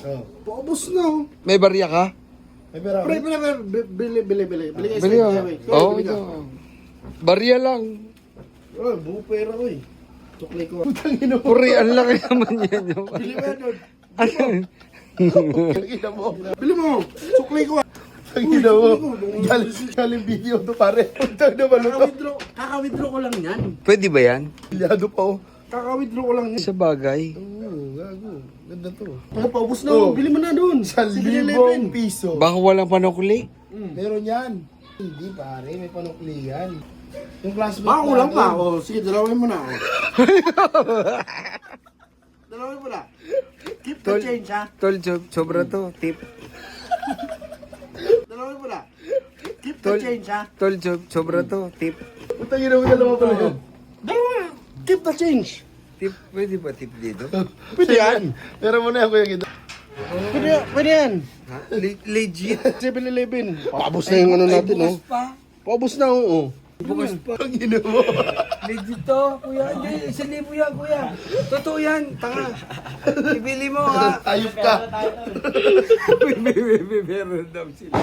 Oh. Paubos na oh. May barya ka? May pera. Pre, bili. Bili kayo Bili sa ka. highway. Oo, Bili ka. ito. Barya lang. Oh, buo pera ko eh. Tuklay ko. Putang ina mo. Puri, ang laki naman yan. Bili mo yan doon. Ano? Ina mo. Bili mo. Suklay ko. Ina mo. Galing video to pare. Putang na maluto. Kaka-withdraw ko lang yan. Pwede ba yan? Bilyado pa oh. Kaka-withdraw ko lang yan. Sa bagay. Oo, gago. Ganda to. Mga paubos na oh. Bili mo na doon. 1,000 piso. Baka walang panukli. Meron yan. Hindi pare, may panukli yan. Yung classmate na kulang pa. Oh, sige, dalawin mo na. Oh. Dalawin mo na. Keep the change ha. Tol, sobra to. Tip. Dalawin mo na. Keep the change ha. Tol, sobra to. Tip. Putang ina mo dalawa pala yan. Dalawa. Keep the change. Tip, pwede ba tip dito? Pwede yan. Pero mo na yan, Kuya Guido. Pwede yan. Ha? Legit. 7-Eleven. Paubos na yung ano natin, oh. pa. Paubos na, oh. Bukas pa. Ang ina mo. Legit to, kuya. Hindi, 1,000 yan, kuya. Totoo yan, tanga. Ibili mo, ha? Ayop ka. Meron daw sila.